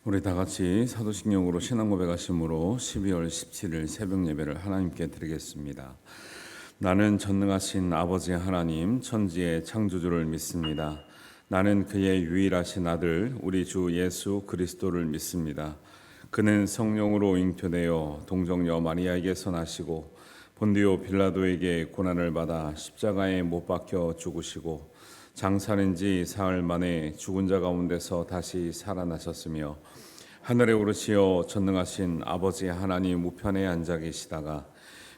우리 다 같이 사도신경으로 신앙 고백하심으로 12월 17일 새벽 예배를 하나님께 드리겠습니다. 나는 전능하신 아버지 하나님 천지의 창조주를 믿습니다. 나는 그의 유일하신 아들 우리 주 예수 그리스도를 믿습니다. 그는 성령으로 잉태되어 동정녀 마리아에게서 나시고 본디오 빌라도에게 고난을 받아 십자가에 못 박혀 죽으시고 장사는 지 사흘 만에 죽은 자 가운데서 다시 살아나셨으며 하늘에 오르시어 전능하신 아버지 하나님 우편에 앉아 계시다가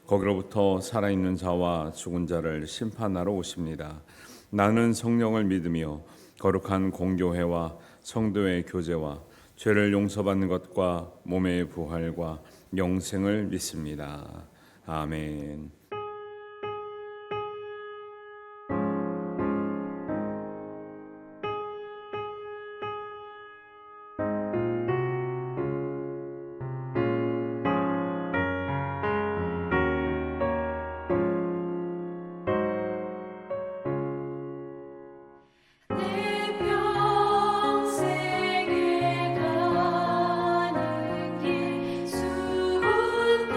거기로부터 살아있는 자와 죽은 자를 심판하러 오십니다. 나는 성령을 믿으며 거룩한 공교회와 성도의 교제와 죄를 용서받는 것과 몸의 부활과 영생을 믿습니다. 아멘. 내 평생에 가는 길 순탄하여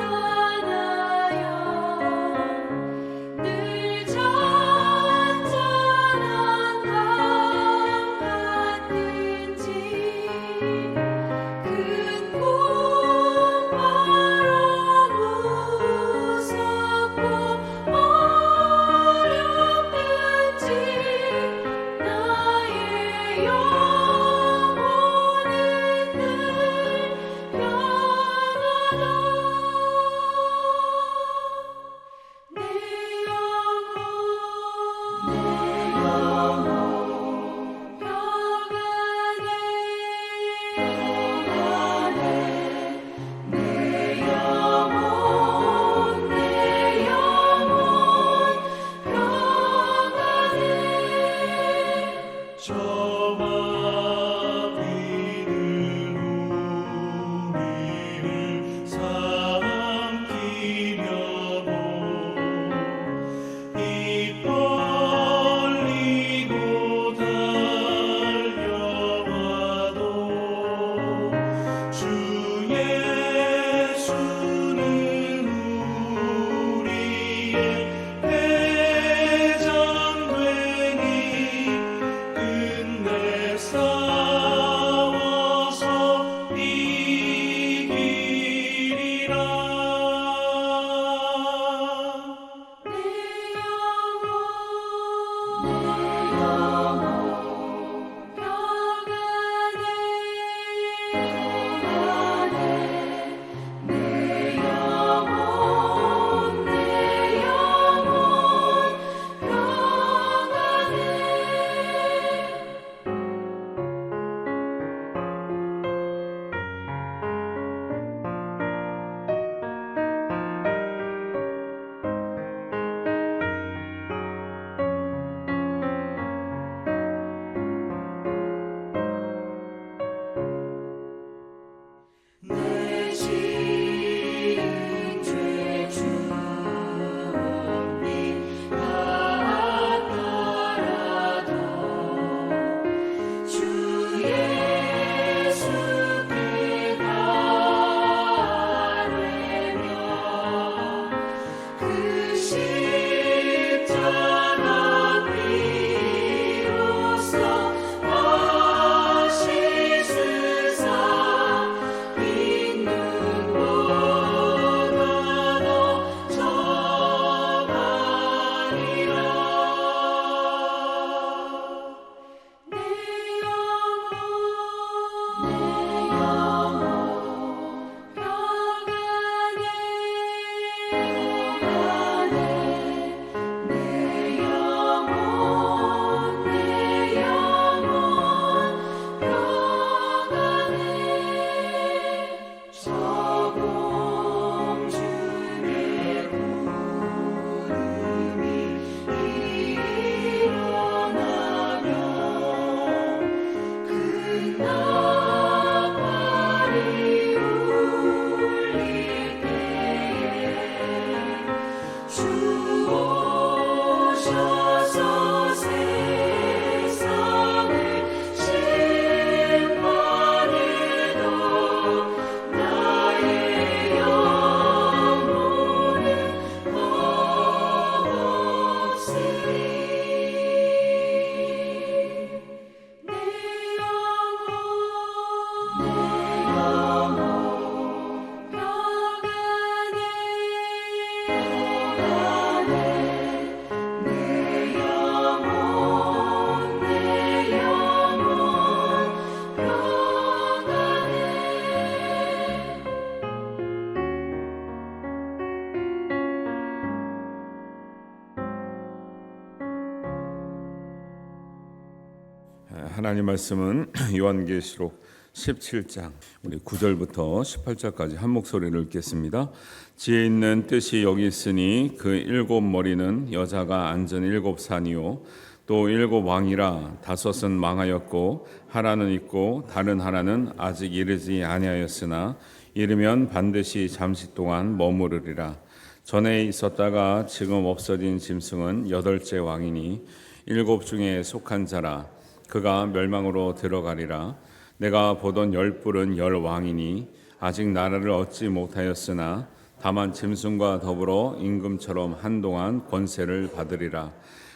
하나님 말씀은 요한계시록 17장 우리 9절부터 18절까지 한 목소리를 읽겠습니다. 지혜 있는 뜻이 여기 있으니 그 일곱 머리는 여자가 앉은 일곱 산이요 또 일곱 왕이라 다섯은 망하였고 하나는 있고 다른 하나는 아직 이르지 아니하였으나 이르면 반드시 잠시 동안 머무르리라. 전에 있었다가 지금 없어진 짐승은 여덟째 왕이니 일곱 중에 속한 자라. 그가 멸망으로 들어가리라. 내가 보던 열 뿔은 열 왕이니 아직 나라를 얻지 못하였으나 다만 짐승과 더불어 임금처럼 한동안 권세를 받으리라.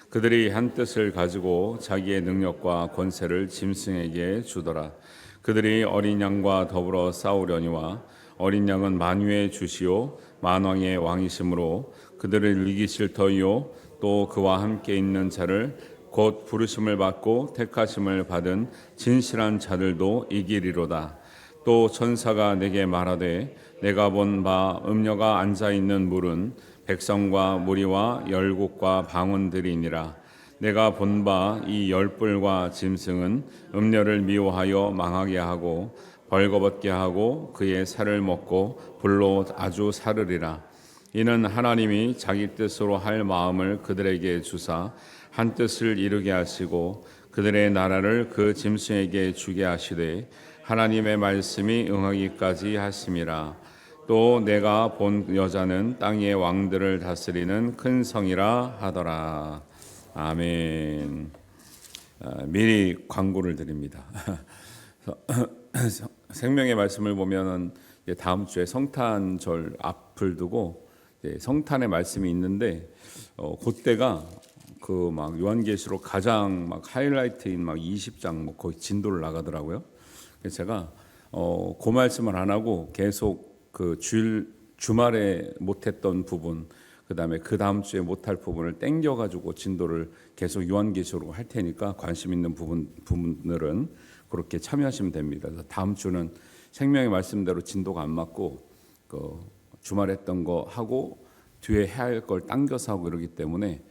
그들이 한 뜻을 가지고 자기의 능력과 권세를 짐승에게 주더라. 그들이 어린 양과 더불어 싸우려니와 어린 양은 만유의 주시오 만왕의 왕이시므로 그들을 이기실 터이요 또 그와 함께 있는 자를 곧 부르심을 받고 택하심을 받은 진실한 자들도 이기리로다. 또 천사가 내게 말하되 내가 본 바 음녀가 앉아 있는 물은 백성과 무리와 열국과 방언들이니라. 내가 본 바 이 열뿔과 짐승은 음녀를 미워하여 망하게 하고 벌거벗게 하고 그의 살을 먹고 불로 아주 사르리라. 이는 하나님이 자기 뜻으로 할 마음을 그들에게 주사 한 뜻을 이루게 하시고 그들의 나라를 그 짐승에게 주게 하시되 하나님의 말씀이 응하기까지 하심이라. 또 내가 본 여자는 땅의 왕들을 다스리는 큰 성이라 하더라. 아멘. 미리 광고를 드립니다. 생명의 말씀을 보면은 다음 주에 성탄절 앞을 두고 성탄의 말씀이 있는데 그때가 그 막 요한계시록 가장 막 하이라이트인 막 20장 뭐 거의 진도를 나가더라고요. 그래서 제가 그 말씀을 안 하고 계속 그 주말에 못했던 부분, 그다음에 그 다음 주에 못할 부분을 땡겨 가지고 진도를 계속 요한계시록 할 테니까 관심 있는 부분들은 그렇게 참여하시면 됩니다. 그래서 다음 주는 생명의 말씀대로 진도가 안 맞고 그 주말 했던 거 하고 뒤에 해야 할 걸 당겨서 하고 이러기 때문에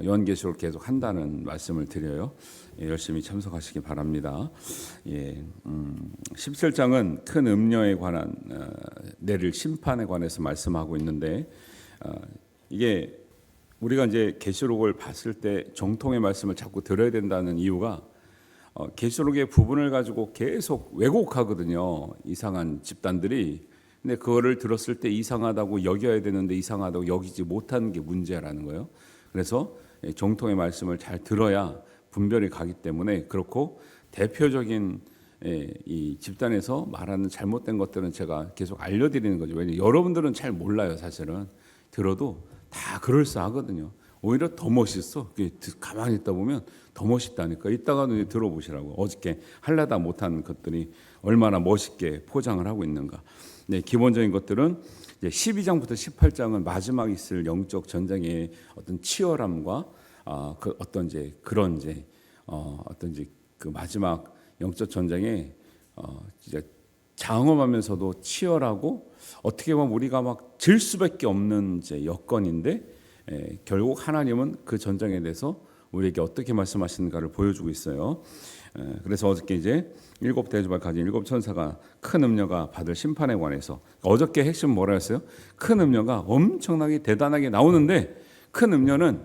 요한계시록을 계속 한다는 말씀을 드려요. 열심히 참석하시기 바랍니다. 17장은 큰 음녀에 관한 내릴 심판에 관해서 말씀하고 있는데 이게 우리가 이제 계시록을 봤을 때 정통의 말씀을 자꾸 들어야 된다는 이유가 계시록의 부분을 가지고 계속 왜곡하거든요. 이상한 집단들이. 근데 그거를 들었을 때 이상하다고 여겨야 되는데 이상하다고 여기지 못하는 게 문제라는 거예요. 그래서 정통의 말씀을 잘 들어야 분별이 가기 때문에 그렇고 대표적인 이 집단에서 말하는 잘못된 것들은 제가 계속 알려드리는 거죠. 왜냐하면 여러분들은 잘 몰라요. 사실은 들어도 다 그럴싸하거든요. 오히려 더 멋있어. 가만히 있다 보면 더 멋있다니까. 이따가도 들어보시라고. 어저께 하려다 못한 것들이 얼마나 멋있게 포장을 하고 있는가. 네, 기본적인 것들은 이제 12장부터 18장은 마지막 있을 영적 전쟁의 어떤 치열함과 그 어떤 이제 그런 이제 어떤 이제 그 마지막 영적 전쟁에 진짜 장엄하면서도 치열하고 어떻게 보면 우리가 막 질 수밖에 없는 이제 여건인데 결국 하나님은 그 전쟁에 대해서 우리에게 어떻게 말씀하시는가를 보여주고 있어요. 그래서 어저께 이제 일곱 대접을 가진 일곱 천사가 큰 음녀가 받을 심판에 관해서 어저께 핵심 뭐라 했어요? 큰 음녀가 엄청나게 대단하게 나오는데 큰 음녀는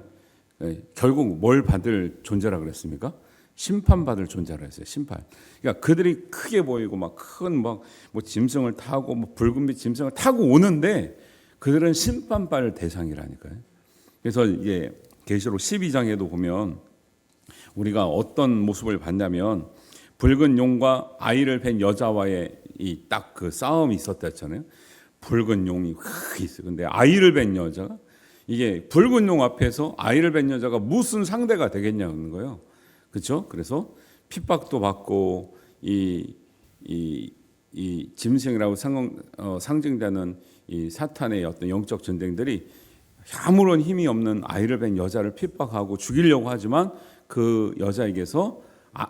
결국 뭘 받을 존재라 그랬습니까? 심판받을 존재라 했어요. 심판. 그러니까 그들이 크게 보이고 막 큰 뭐 짐승을 타고 뭐 붉은빛 짐승을 타고 오는데 그들은 심판받을 대상이라니까요. 그래서 이게 계시록 12장에도 보면 우리가 어떤 모습을 봤냐면 붉은 용과 아이를 뵌 여자와의 이 딱 그 싸움이 있었다 했잖아요. 붉은 용이 있어요. 근데 아이를 뵌 여자가 이게 붉은 용 앞에서 아이를 뵌 여자가 무슨 상대가 되겠냐는 거예요. 그렇죠? 그래서 핍박도 받고 이 짐승이라고 상징되는 이 사탄의 어떤 영적 전쟁들이 아무런 힘이 없는 아이를 뵌 여자를 핍박하고 죽이려고 하지만 그 여자에게서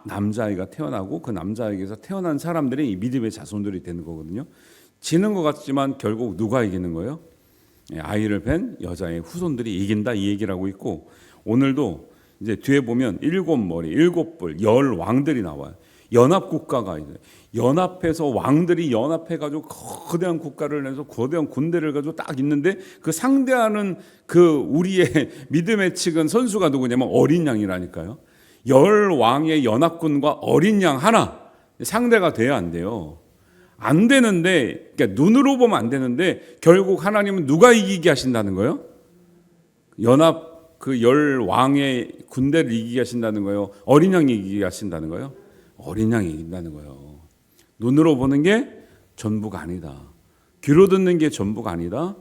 남자아이가 태어나고 그 남자에게서 태어난 사람들이 이 믿음의 자손들이 되는 거거든요. 지는 것 같지만 결국 누가 이기는 거예요? 아이를 뵌 여자의 후손들이 이긴다 이 얘기를 하고 있고 오늘도 이제 뒤에 보면 7머리, 7뿔, 10왕들이 나와요. 연합국가가 있어요. 연합해서 왕들이 연합해가지고 거대한 국가를 내서 거대한 군대를 가지고 딱 있는데 그 상대하는 그 우리의 믿음의 측은 선수가 누구냐면 어린 양이라니까요. 10왕의 연합군과 어린 양 하나 상대가 돼야 안 돼요. 안 되는데, 그러니까 눈으로 보면 안 되는데 결국 하나님은 누가 이기게 하신다는 거예요? 연합 그 10왕의 군대를 이기게 하신다는 거예요? 어린 양이 이기게 하신다는 거예요? 어린 양이 이긴다는 거예요. 눈으로 보는 게 전부가 아니다. 귀로 듣는 게 전부가 아니다.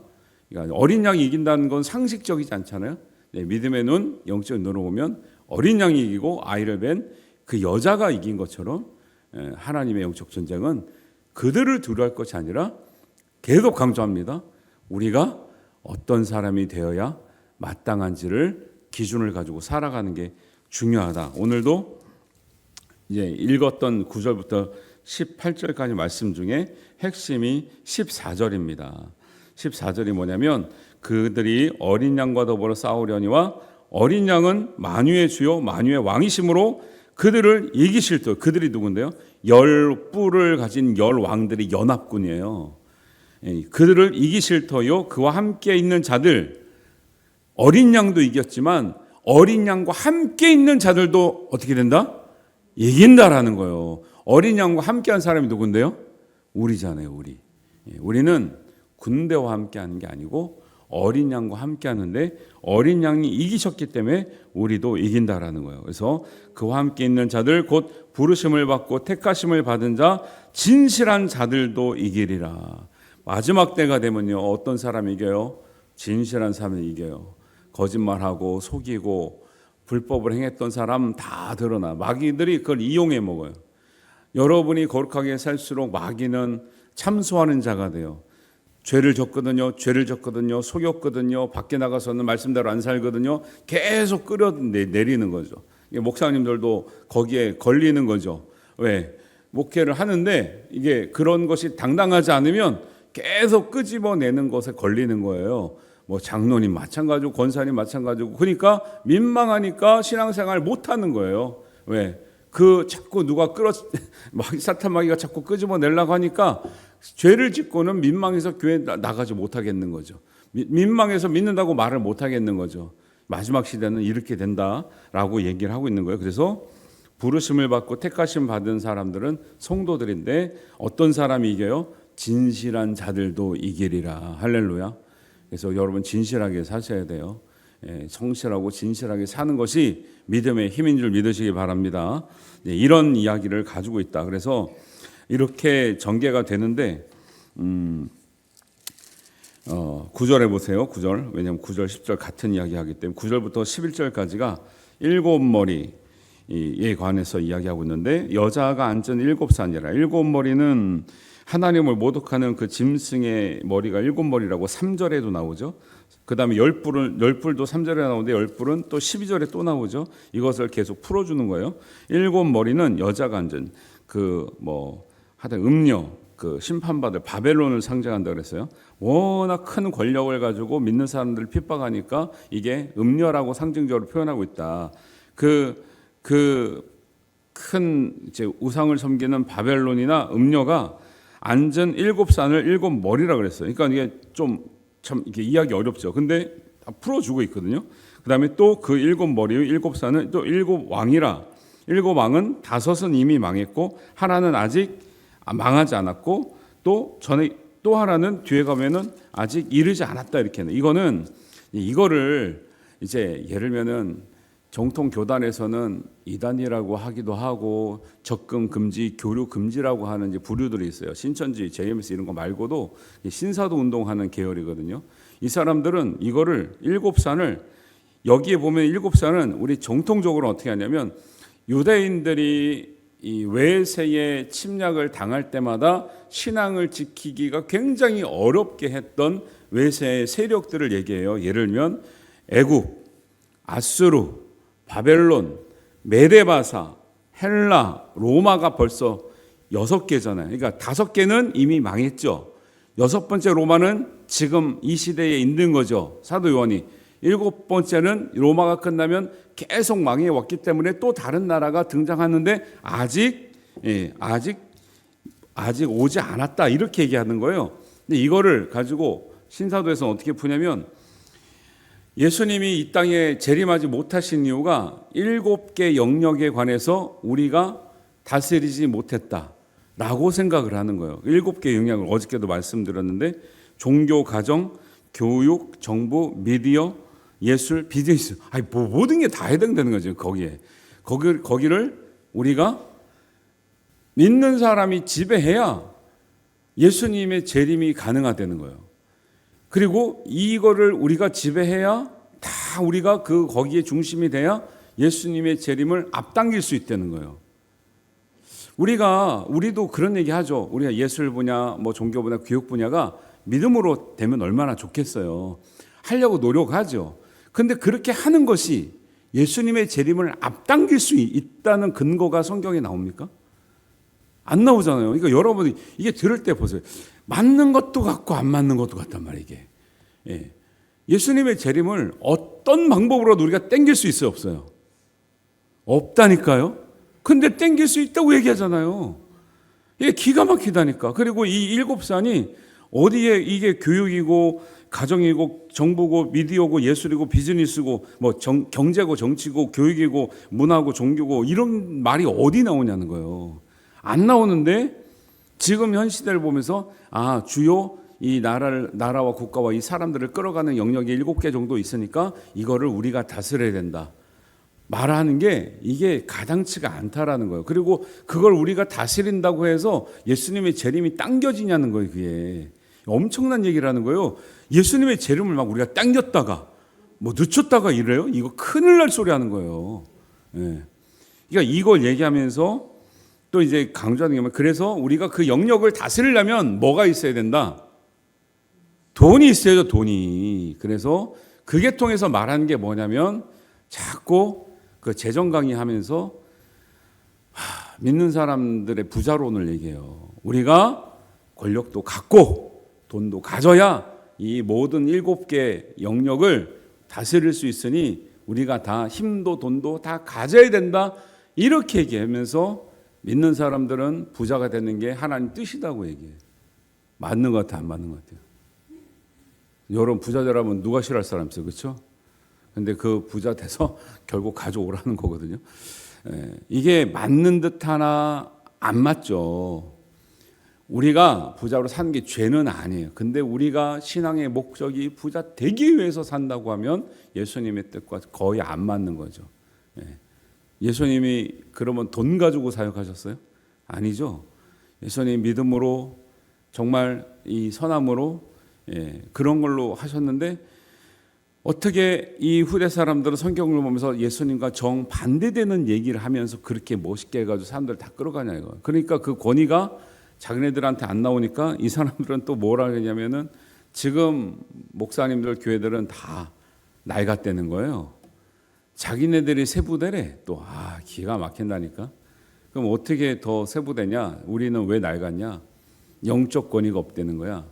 그러니까 어린 양이 이긴다는 건 상식적이지 않잖아요. 네, 믿음의 눈, 영적 눈으로 보면 어린 양이 이기고 아이를 뵌 그 여자가 이긴 것처럼 하나님의 영적 전쟁은 그들을 두려워할 것이 아니라 계속 강조합니다. 우리가 어떤 사람이 되어야 마땅한지를 기준을 가지고 살아가는 게 중요하다. 오늘도 이제 읽었던 9절부터 18절까지 말씀 중에 핵심이 14절입니다. 14절이 뭐냐면 그들이 어린 양과 더불어 싸우려니와 어린 양은 만유의 주요 만유의 왕이심으로 그들을 이기실 때 그들이 누군데요? 10뿔을 가진 10왕들이 연합군이에요. 그들을 이기실 터요 그와 함께 있는 자들 어린 양도 이겼지만 어린 양과 함께 있는 자들도 어떻게 된다? 이긴다라는 거예요. 어린 양과 함께한 사람이 누군데요? 우리잖아요. 우리는 군대와 함께하는 게 아니고 어린 양과 함께하는데 어린 양이 이기셨기 때문에 우리도 이긴다라는 거예요. 그래서 그와 함께 있는 자들 곧 부르심을 받고 택하심을 받은 자 진실한 자들도 이기리라. 마지막 때가 되면요 어떤 사람이 이겨요? 진실한 사람이 이겨요. 거짓말하고 속이고 불법을 행했던 사람 다 드러나. 마귀들이 그걸 이용해 먹어요. 여러분이 거룩하게 살수록 마귀는 참소하는 자가 돼요. 죄를 졌거든요. 속였거든요. 밖에 나가서는 말씀대로 안 살거든요. 계속 끌어내리는 거죠. 목사님들도 거기에 걸리는 거죠. 왜? 목회를 하는데 이게 그런 것이 당당하지 않으면 계속 끄집어내는 것에 걸리는 거예요. 뭐 장로님 마찬가지고 권사님 마찬가지고 그러니까 민망하니까 신앙생활 못하는 거예요. 왜? 그 자꾸 누가 사탄 마귀가 자꾸 끄집어내려고 하니까 죄를 짓고는 민망해서 교회 나가지 못하겠는 거죠. 민망해서 믿는다고 말을 못하겠는 거죠. 마지막 시대는 이렇게 된다라고 얘기를 하고 있는 거예요. 그래서 부르심을 받고 택하심 받은 사람들은 성도들인데 어떤 사람이 이겨요? 진실한 자들도 이기리라. 할렐루야. 그래서 여러분 진실하게 사셔야 돼요. 성실하고 진실하게 사는 것이 믿음의 힘인 줄 믿으시기 바랍니다. 이런 이야기를 가지고 있다. 그래서 이렇게 전개가 되는데 9절에 보세요. 9절. 왜냐하면 9절 10절 같은 이야기하기 때문에 9절부터 11절까지가 7머리에 관해서 이야기하고 있는데 여자가 앉은 7산이라 7머리는 하나님을 모독하는 그 짐승의 머리가 7머리라고 3절에도 나오죠. 그 다음에 10뿔도 3절에 나오는데 10뿔은 또 12절에 또 나오죠. 이것을 계속 풀어주는 거예요. 7머리는 여자가 앉은 하여튼 음녀, 그 심판받을 바벨론을 상징한다 그랬어요. 워낙 큰 권력을 가지고 믿는 사람들을 핍박하니까 이게 음녀라고 상징적으로 표현하고 있다. 큰 이제 우상을 섬기는 바벨론이나 음녀가 앉은 7산을 7머리라 그랬어요. 그러니까 이게 참 이게 이해하기 어렵죠. 근데 다 풀어주고 있거든요. 그 다음에 또 그 7머리, 7산은 또 7왕이라 7왕은 5은 이미 망했고 하나는 아직 망하지 않았고 또 하나는 뒤에 가면은 아직 이르지 않았다 이렇게. 이거를 이제 예를 들면은 정통 교단에서는 이단이라고 하기도 하고 접근 금지, 교류 금지라고 하는 이제 부류들이 있어요. 신천지, JMS 이런 거 말고도 신사도 운동하는 계열이거든요. 이 사람들은 이거를 7산을 여기에 보면 7산은 우리 정통적으로 어떻게 하냐면 유대인들이 이 외세의 침략을 당할 때마다 신앙을 지키기가 굉장히 어렵게 했던 외세의 세력들을 얘기해요. 예를 들면 애굽, 아수르, 바벨론, 메데바사, 헬라, 로마가 벌써 6개잖아요. 그러니까 5개는 이미 망했죠. 6번째 로마는 지금 이 시대에 있는 거죠. 사도 요한이. 7번째는 로마가 끝나면 계속 망해왔기 때문에 또 다른 나라가 등장하는데 아직 오지 않았다 이렇게 얘기하는 거예요. 근데 이거를 가지고 신사도에서는 어떻게 푸냐면 예수님이 이 땅에 재림하지 못하신 이유가 7개 영역에 관해서 우리가 다스리지 못했다라고 생각을 하는 거예요. 7개 영역을 어저께도 말씀드렸는데 종교, 가정, 교육, 정부, 미디어, 예술, 비즈니스, 모든 게 다 해당되는 거죠. 거기를 우리가 믿는 사람이 지배해야 예수님의 재림이 가능하다는 거예요. 그리고 이거를 우리가 지배해야 다 우리가 거기에 중심이 돼야 예수님의 재림을 앞당길 수 있다는 거예요. 우리도 그런 얘기 하죠. 우리가 예술 분야, 종교 분야, 교육 분야가 믿음으로 되면 얼마나 좋겠어요. 하려고 노력하죠. 근데 그렇게 하는 것이 예수님의 재림을 앞당길 수 있다는 근거가 성경에 나옵니까? 안 나오잖아요. 그러니까 여러분이 이게 들을 때 보세요. 맞는 것도 같고 안 맞는 것도 같단 말이에요. 이게. 예. 예수님의 재림을 어떤 방법으로도 우리가 땡길 수 있어요, 없어요? 없다니까요. 근데 땡길 수 있다고 얘기하잖아요. 이게 기가 막히다니까. 그리고 이 7산이 어디에 이게 교육이고 가정이고 정부고 미디어고 예술이고 비즈니스고 경제고 정치고 교육이고 문화고 종교고 이런 말이 어디 나오냐는 거예요. 안 나오는데 지금 현 시대를 보면서 주요 이 나라와 국가와 이 사람들을 끌어가는 영역이 7개 정도 있으니까 이거를 우리가 다스려야 된다 말하는 게 이게 가당치가 않다라는 거예요. 그리고 그걸 우리가 다스린다고 해서 예수님의 재림이 당겨지냐는 거예요. 그게 엄청난 얘기라는 거예요. 예수님의 재림을 막 우리가 당겼다가 늦췄다가 이래요? 이거 큰일 날 소리 하는 거예요. 예. 그러니까 이걸 얘기하면서 또 이제 강조하는 게 그래서 우리가 그 영역을 다스리려면 뭐가 있어야 된다? 돈이 있어야죠, 돈이. 그래서 그게 통해서 말하는 게 뭐냐면 자꾸 그 재정 강의하면서 믿는 사람들의 부자론을 얘기해요. 우리가 권력도 갖고 돈도 가져야 이 모든 7개 영역을 다스릴 수 있으니 우리가 다 힘도 돈도 다 가져야 된다. 이렇게 얘기하면서 믿는 사람들은 부자가 되는 게 하나님 뜻이라고 얘기해요. 맞는 것 같아요, 안 맞는 것 같아요? 여러분 부자 되라면 누가 싫어할 사람 있어요, 그렇죠? 근데 그 부자 돼서 결국 가져오라는 거거든요. 이게 맞는 듯 하나 안 맞죠. 우리가 부자로 사는 게 죄는 아니에요. 근데 우리가 신앙의 목적이 부자 되기 위해서 산다고 하면 예수님의 뜻과 거의 안 맞는 거죠. 예수님이 그러면 돈 가지고 사역하셨어요? 아니죠. 예수님 믿음으로 정말 이 선함으로 그런 걸로 하셨는데 어떻게 이 후대 사람들은 성경을 보면서 예수님과 정반대되는 얘기를 하면서 그렇게 멋있게 해가지고 사람들 다 끌어가냐 이거. 그러니까 그 권위가 자기네들한테 안 나오니까 이 사람들은 또 뭐라 하냐면은 지금 목사님들 교회들은 다 낡았다는 거예요. 자기네들이 세부대래. 또 기가 막힌다니까. 그럼 어떻게 더 세부되냐? 우리는 왜 낡았냐? 영적 권위가 없다는 거야.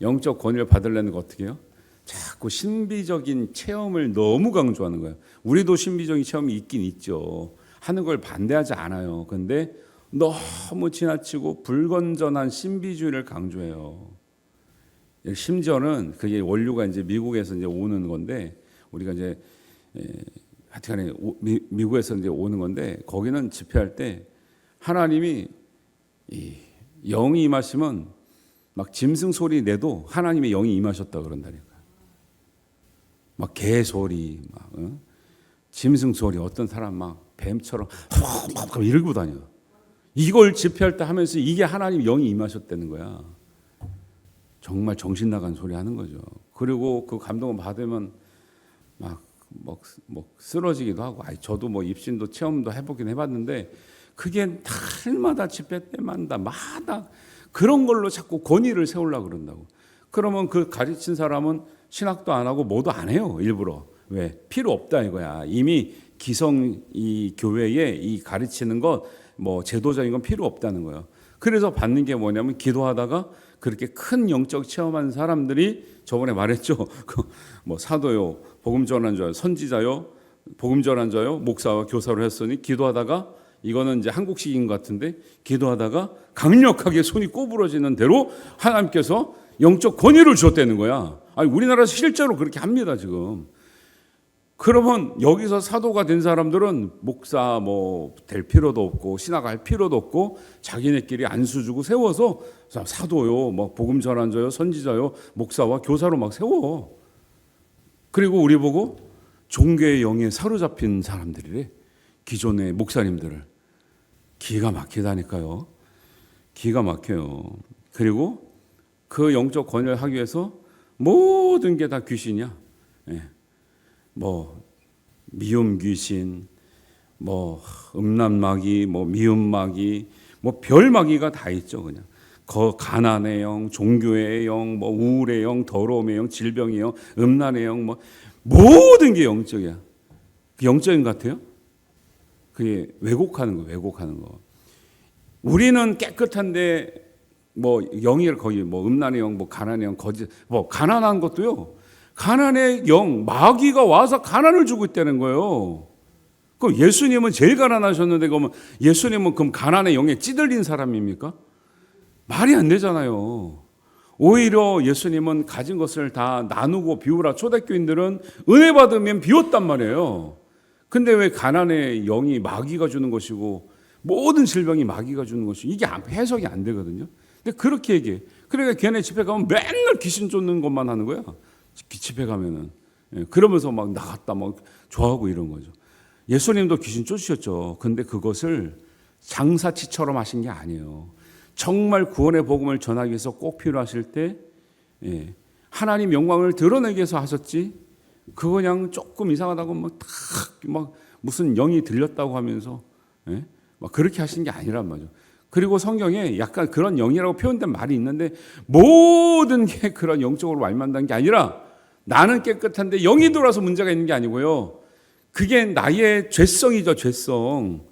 영적 권위를 받으려는 거 어떻게 해요? 자꾸 신비적인 체험을 너무 강조하는 거예요. 우리도 신비적인 체험이 있긴 있죠. 하는 걸 반대하지 않아요. 근데 너무 지나치고 불건전한 신비주의를 강조해요. 심지어는 그게 원류가 이제 미국에서 이제 오는 건데 우리가 이제 하여튼간에 미국에서 이제 오는 건데 거기는 집회할 때 하나님이 이 영이 임하시면 막 짐승 소리 내도 하나님의 영이 임하셨다 그런다니까. 막 개 소리, 막 짐승 소리, 어떤 사람 막 뱀처럼 막 이러고 다녀. 이걸 집회할 때 하면서 이게 하나님 영이 임하셨다는 거야. 정말 정신 나간 소리 하는 거죠. 그리고 그 감동을 받으면 막 쓰러지기도 하고. 저도 입신도 체험도 해보긴 해봤는데 그게 날마다 집회 때마다 그런 걸로 자꾸 권위를 세우려고 그런다고. 그러면 그 가르친 사람은 신학도 안 하고 뭐도 안 해요. 일부러. 왜? 필요 없다 이거야. 이미 기성 이 교회에 이 가르치는 것 제도적인 건 필요 없다는 거예요. 그래서 받는 게 뭐냐면 기도하다가 그렇게 큰 영적 체험한 사람들이 저번에 말했죠. 사도요, 복음 전환자요, 선지자요, 복음 전한 자요 목사와 교사로 했으니 기도하다가 이거는 이제 한국식인 것 같은데 기도하다가 강력하게 손이 꼬부러지는 대로 하나님께서 영적 권위를 주었다는 거야. 아니 우리나라에서 실제로 그렇게 합니다 지금. 그러면 여기서 사도가 된 사람들은 목사 뭐 될 필요도 없고 신학할 필요도 없고 자기네끼리 안수 주고 세워서 사도요, 뭐 복음 전환자요, 선지자요, 목사와 교사로 막 세워. 그리고 우리 보고 종교의 영에 사로잡힌 사람들이래. 기존의 목사님들을. 기가 막히다니까요. 기가 막혀요. 그리고 그 영적 권위를 하기 위해서 모든 게 다 귀신이야. 예. 뭐 미움 귀신, 뭐 음란마귀, 뭐 미움마귀, 뭐 별마귀가 다 있죠. 그냥 가난의 영, 종교의 영, 뭐 우울의 영, 더러움의 영, 질병의 영, 음란의 영, 뭐 모든 게 영적이야. 그 영적인 것 같아요? 그게 왜곡하는 거, 왜곡하는 거. 우리는 깨끗한데 뭐 영이 거의 뭐 음란의 영, 뭐 가난의 영, 거짓, 뭐 가난한 것도요. 가난의 영, 마귀가 와서 가난을 주고 있다는 거예요. 그럼 예수님은 제일 가난하셨는데 그러면 예수님은 그럼 가난의 영에 찌들린 사람입니까? 말이 안 되잖아요. 오히려 예수님은 가진 것을 다 나누고 비우라. 초대교인들은 은혜 받으면 비웠단 말이에요. 근데 왜 가난의 영이 마귀가 주는 것이고 모든 질병이 마귀가 주는 것이고 이게 해석이 안 되거든요. 근데 그렇게 얘기해. 그러니까 걔네 집에 가면 맨날 귀신 쫓는 것만 하는 거야. 집에 가면은. 그러면서 막 나갔다 막 좋아하고 이런 거죠. 예수님도 귀신 쫓으셨죠. 근데 그것을 장사치처럼 하신 게 아니에요. 정말 구원의 복음을 전하기 위해서 꼭 필요하실 때 하나님 영광을 드러내기 위해서 하셨지. 그거 그냥 조금 이상하다고 막 무슨 영이 들렸다고 하면서 막 그렇게 하신 게 아니란 말이죠. 그리고 성경에 약간 그런 영이라고 표현된 말이 있는데 모든 게 그런 영적으로 말만한 게 아니라 나는 깨끗한데 영이 들어와서 문제가 있는 게 아니고요. 그게 나의 죄성이죠. 죄성.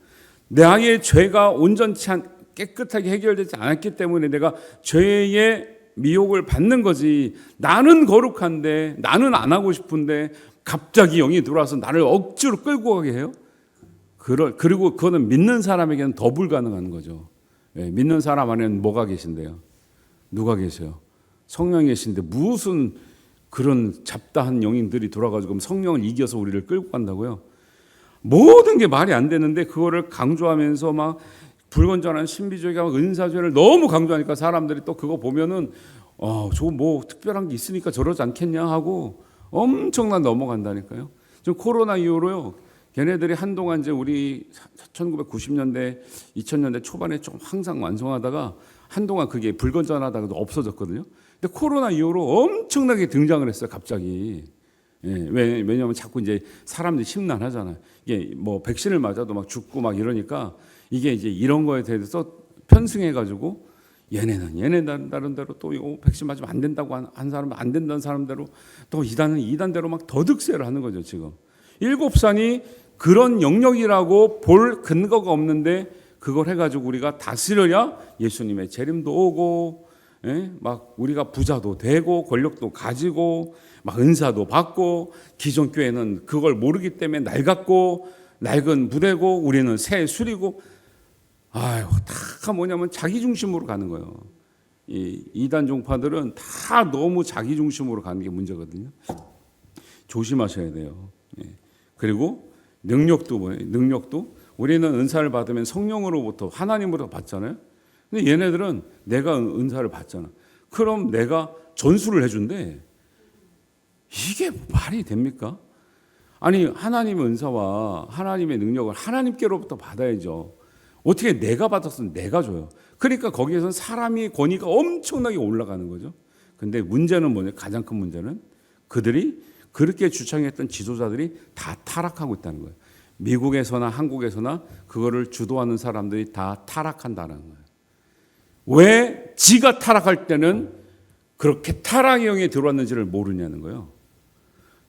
나의 죄가 온전치 깨끗하게 해결되지 않았기 때문에 내가 죄의 미혹을 받는 거지. 나는 거룩한데 나는 안 하고 싶은데 갑자기 영이 들어와서 나를 억지로 끌고 가게 해요. 그리고 그거는 믿는 사람에게는 더 불가능한 거죠. 믿는 사람 안에는 뭐가 계신데요? 누가 계세요? 성령이 계신데 무슨 그런 잡다한 영인들이 돌아가지고 성령을 이겨서 우리를 끌고 간다고요? 모든 게 말이 안 되는데 그거를 강조하면서 막 불건전한 신비주의가 은사주의를 너무 강조하니까 사람들이 또 그거 보면은 저거 뭐 특별한 게 있으니까 저러지 않겠냐 하고 엄청난 넘어간다니까요. 지금 코로나 이후로요. 걔네들이 한동안 이제 우리 1990년대, 2000년대 초반에 좀 항상 완성하다가 한동안 그게 불건전하다가도 없어졌거든요. 근데 코로나 이후로 엄청나게 등장을 했어요, 갑자기. 왜냐하면 자꾸 이제 사람들이 심란하잖아요. 이게 뭐 백신을 맞아도 막 죽고 막 이러니까 이게 이제 이런 거에 대해서 편승해가지고 얘네는 다른 대로 또 백신 맞으면 안 된다고 한 사람은 안 된다는 사람대로 또 이단은 이단대로 막 더득세를 하는 거죠, 지금. 일곱산이 그런 영역이라고 볼 근거가 없는데 그걸 해가지고 우리가 다스려야 예수님의 재림도 오고 막 우리가 부자도 되고 권력도 가지고 막 은사도 받고 기존 교회는 그걸 모르기 때문에 낡은 부대고 우리는 새 술이고 다 뭐냐면 자기 중심으로 가는 거예요. 이 이단 종파들은 다 너무 자기 중심으로 가는 게 문제거든요. 조심하셔야 돼요. 그리고 능력도 뭐예요? 능력도 우리는 은사를 받으면 성령으로부터 하나님으로부터 받잖아요. 근데 얘네들은 내가 은사를 받잖아. 그럼 내가 전수를 해준대. 이게 말이 됩니까? 아니 하나님의 은사와 하나님의 능력을 하나님께로부터 받아야죠. 어떻게 내가 받았으면 내가 줘요. 그러니까 거기에서는 사람이 권위가 엄청나게 올라가는 거죠. 근데 문제는 뭐냐? 가장 큰 문제는 그들이 그렇게 주창했던 지도자들이 다 타락하고 있다는 거예요. 미국에서나 한국에서나 그거를 주도하는 사람들이 다 타락한다는 거예요. 왜 지가 타락할 때는 그렇게 타락의 영이 들어왔는지를 모르냐는 거예요.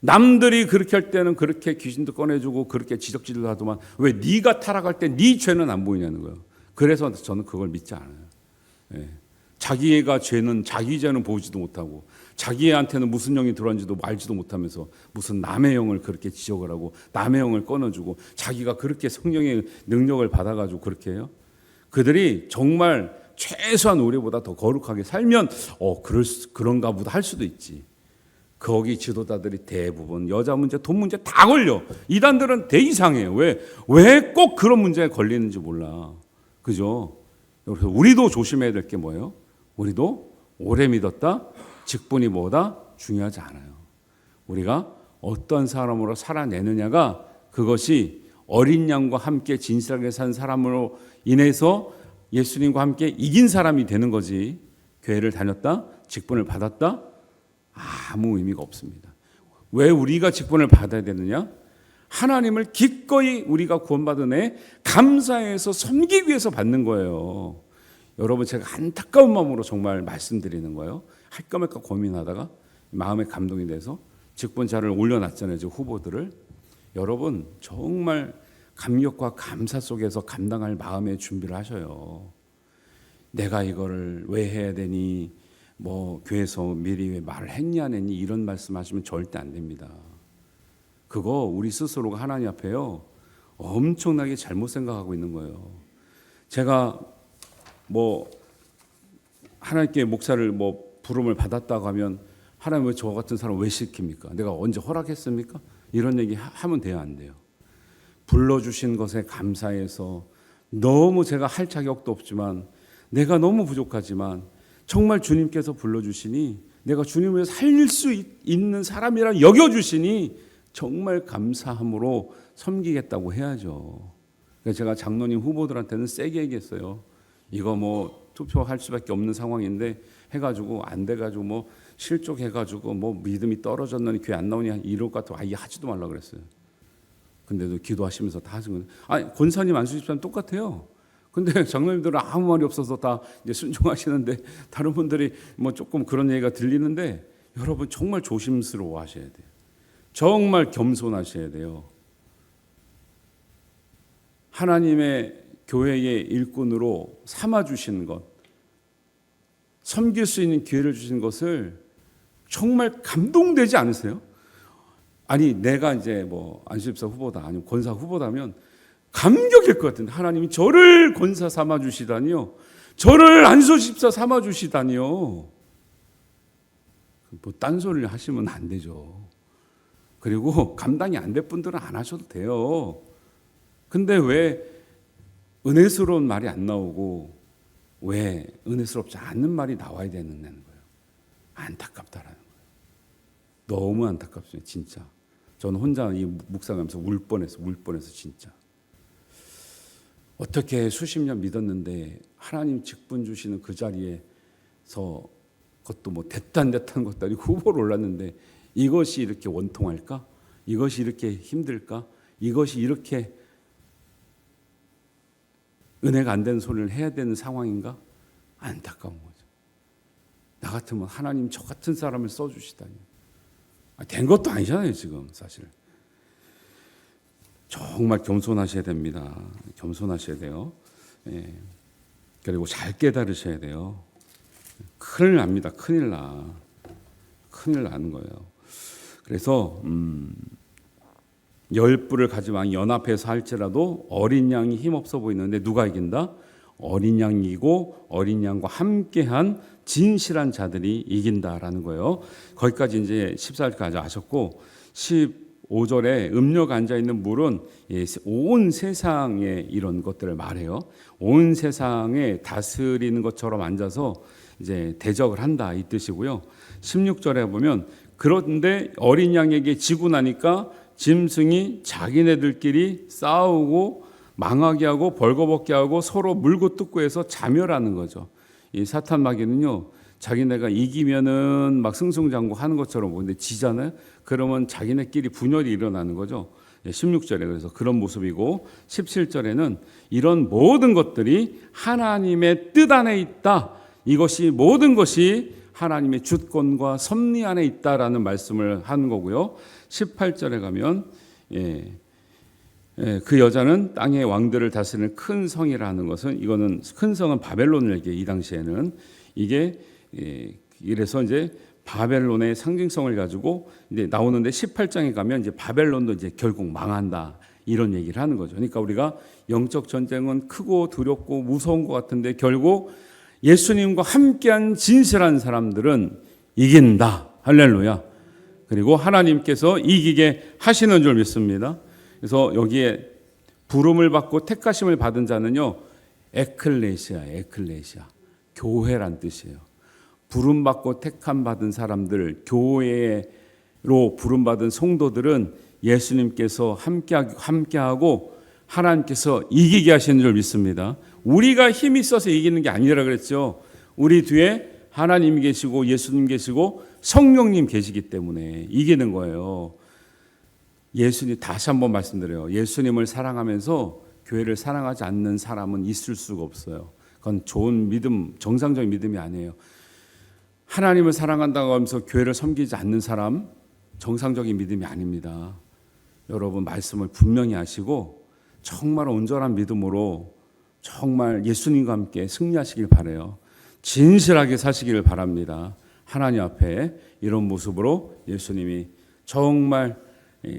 남들이 그렇게 할 때는 그렇게 귀신도 꺼내주고 그렇게 지적질도 하더만 왜 네가 타락할 때 네 죄는 안 보이냐는 거예요. 그래서 저는 그걸 믿지 않아요. 자기가 죄는 자기 죄는 보지도 못하고 자기한테는 무슨 영이 들어왔는지도 알지도 못하면서 무슨 남의 영을 그렇게 지적을 하고 남의 영을 꺼내주고 자기가 그렇게 성령의 능력을 받아가지고 그렇게 해요. 그들이 정말 최소한 우리보다 더 거룩하게 살면 그런가 보다 할 수도 있지. 거기 지도자들이 대부분 여자 문제, 돈 문제 다 걸려. 이단들은 되게 이상해요. 왜 꼭 그런 문제에 걸리는지 몰라. 그죠? 그래서 우리도 조심해야 될 게 뭐예요? 우리도 오래 믿었다, 직분이 뭐다 중요하지 않아요. 우리가 어떤 사람으로 살아내느냐가 그것이 어린 양과 함께 진실하게 산 사람으로 인해서 예수님과 함께 이긴 사람이 되는 거지. 교회를 다녔다, 직분을 받았다, 아무 의미가 없습니다. 왜 우리가 직분을 받아야 되느냐? 하나님을 기꺼이 우리가 구원받은 애 감사해서 섬기기 위해서 받는 거예요. 여러분, 제가 안타까운 마음으로 정말 말씀드리는 거예요. 할까 말까 고민하다가 마음에 감동이 돼서 직분자를 올려놨잖아요, 지금 후보들을. 여러분, 정말 감격과 감사 속에서 감당할 마음의 준비를 하셔요. 내가 이거를 왜 해야 되니? 교회에서 미리 왜 말을 했냐 안 했니? 이런 말씀하시면 절대 안 됩니다. 그거 우리 스스로가 하나님 앞에요 엄청나게 잘못 생각하고 있는 거예요. 제가 하나님께 목사를 부름을 받았다고 하면 하나님 왜 저 같은 사람 왜 시킵니까? 내가 언제 허락했습니까? 이런 얘기 하면 돼요, 안 돼요? 불러주신 것에 감사해서 너무 제가 할 자격도 없지만 내가 너무 부족하지만 정말 주님께서 불러주시니 내가 주님을 위해서 살릴 수 있는 사람이라 여겨주시니 정말 감사함으로 섬기겠다고 해야죠. 그래서 제가 장로님 후보들한테는 세게 얘기했어요. 이거 투표할 수밖에 없는 상황인데 해가지고 안 돼가지고 실족해가지고 믿음이 떨어졌느니 교회 안 나오냐 이럴 것 같아서 아예 하지도 말라 그랬어요. 근데도 기도하시면서 다 하신 거예요. 권사님 안수집사님 똑같아요. 근데 장로님들은 아무 말이 없어서 다 이제 순종하시는데 다른 분들이 조금 그런 얘기가 들리는데 여러분 정말 조심스러워 하셔야 돼요. 정말 겸손하셔야 돼요. 하나님의 교회의 일꾼으로 삼아주신 것, 섬길 수 있는 기회를 주신 것을 정말 감동되지 않으세요? 아니 내가 이제 안수집사 후보다 아니면 권사 후보다면 감격일 것 같은데 하나님이 저를 권사 삼아주시다니요, 저를 안수집사 삼아주시다니요. 딴소리를 하시면 안 되죠. 그리고 감당이 안 될 분들은 안 하셔도 돼요. 근데 왜 은혜스러운 말이 안 나오고 왜 은혜스럽지 않는 말이 나와야 되는 거예요? 안타깝다라는 거예요. 너무 안타깝습니다, 진짜. 저는 혼자 이 묵상하면서 울 뻔했어 진짜. 어떻게 수십 년 믿었는데 하나님 직분 주시는 그 자리에서 그것도 됐단 것도 아니고 후보로 올랐는데 이것이 이렇게 원통할까? 이것이 이렇게 힘들까? 이것이 이렇게 은혜가 안 되는 소리를 해야 되는 상황인가? 안타까운 거죠. 나 같으면 하나님 저 같은 사람을 써주시다니. 된 것도 아니잖아요, 지금 사실. 정말 겸손하셔야 됩니다. 겸손하셔야 돼요. 예. 그리고 잘 깨달으셔야 돼요. 큰일 납니다. 큰일 나는 거예요. 그래서 10뿔을 가지고 연합해서 할지라도 어린 양이 힘없어 보이는데 누가 이긴다? 어린 양이 이기고 어린 양과 함께한 진실한 자들이 이긴다라는 거예요. 거기까지 이제 14절까지 하셨고 15절에 음료가 앉아있는 물은 온 세상에 이런 것들을 말해요. 온 세상에 다스리는 것처럼 앉아서 이제 대적을 한다 이 뜻이고요. 16절에 보면 그런데 어린 양에게 지고 나니까 짐승이 자기네들끼리 싸우고 망하게 하고 벌거벗게 하고 서로 물고 뜯고 해서 자멸하는 거죠. 이 사탄 마귀는요, 자기네가 이기면은 막 승승장구하는 것처럼 보는데 지잖아요. 그러면 자기네끼리 분열이 일어나는 거죠. 16절에 그래서 그런 모습이고 17절에는 이런 모든 것들이 하나님의 뜻 안에 있다. 이것이 모든 것이 하나님의 주권과 섭리 안에 있다라는 말씀을 하는 거고요. 18절에 가면 그 여자는 땅의 왕들을 다스리는 큰 성이라 하는 것은 이거는 큰 성은 바벨론을 얘기해. 이 당시에는 이게 이래서 이제 바벨론의 상징성을 가지고 이제 나오는데 18장에 가면 이제 바벨론도 이제 결국 망한다 이런 얘기를 하는 거죠. 그러니까 우리가 영적 전쟁은 크고 두렵고 무서운 것 같은데 결국 예수님과 함께한 진실한 사람들은 이긴다. 할렐루야. 그리고 하나님께서 이기게 하시는 줄 믿습니다. 그래서 여기에 부름을 받고 택하심을 받은 자는요, 에클레시아, 교회란 뜻이에요. 부름 받고 택함 받은 사람들, 교회로 부름 받은 성도들은 예수님께서 함께하고 하나님께서 이기게 하시는 줄 믿습니다. 우리가 힘이 있어서 이기는 게 아니라 그랬죠. 우리 뒤에 하나님 계시고 예수님 계시고 성령님 계시기 때문에 이기는 거예요. 예수님, 다시 한번 말씀드려요. 예수님을 사랑하면서 교회를 사랑하지 않는 사람은 있을 수가 없어요. 그건 좋은 믿음, 정상적인 믿음이 아니에요. 하나님을 사랑한다고 하면서 교회를 섬기지 않는 사람, 정상적인 믿음이 아닙니다. 여러분, 말씀을 분명히 하시고 정말 온전한 믿음으로 정말 예수님과 함께 승리하시길 바라요. 진실하게 사시기를 바랍니다. 하나님 앞에 이런 모습으로 예수님이 정말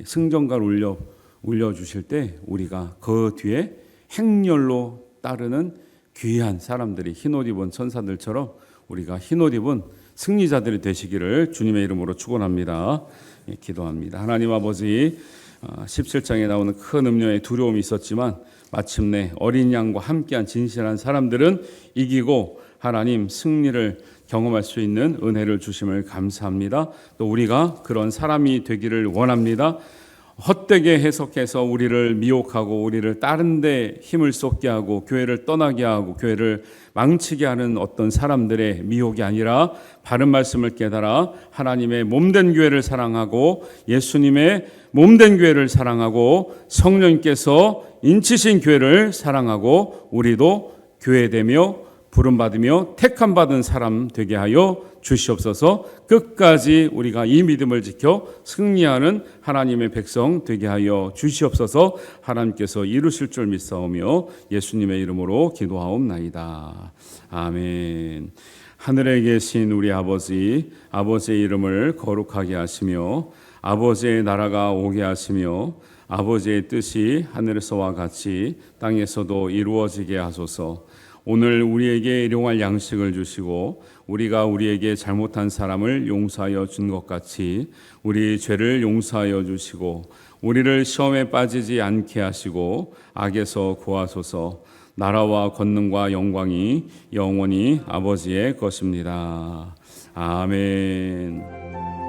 승전가를 울려주실 때 우리가 그 뒤에 행렬로 따르는 귀한 사람들이 흰옷 입은 천사들처럼 우리가 흰옷 입은 승리자들이 되시기를 주님의 이름으로 축원합니다. 기도합니다. 하나님 아버지, 17장에 나오는 큰 음료의 두려움이 있었지만 마침내 어린 양과 함께한 진실한 사람들은 이기고 하나님 승리를 경험할 수 있는 은혜를 주심을 감사합니다. 또 우리가 그런 사람이 되기를 원합니다. 헛되게 해석해서 우리를 미혹하고 우리를 다른 데 힘을 쏟게 하고 교회를 떠나게 하고 교회를 망치게 하는 어떤 사람들의 미혹이 아니라 바른 말씀을 깨달아 하나님의 몸된 교회를 사랑하고 예수님의 몸된 교회를 사랑하고 성령님께서 인치신 교회를 사랑하고 우리도 교회되며 부름받으며 택함받은 사람 되게 하여 주시옵소서. 끝까지 우리가 이 믿음을 지켜 승리하는 하나님의 백성 되게 하여 주시옵소서. 하나님께서 이루실 줄 믿사오며 예수님의 이름으로 기도하옵나이다. 아멘. 하늘에 계신 우리 아버지, 아버지의 이름을 거룩하게 하시며 아버지의 나라가 오게 하시며 아버지의 뜻이 하늘에서와 같이 땅에서도 이루어지게 하소서. 오늘 우리에게 일용할 양식을 주시고 우리가 우리에게 잘못한 사람을 용서하여 준 것 같이 우리 죄를 용서하여 주시고 우리를 시험에 빠지지 않게 하시고 악에서 구하소서. 나라와 권능과 영광이 영원히 아버지의 것입니다. 아멘.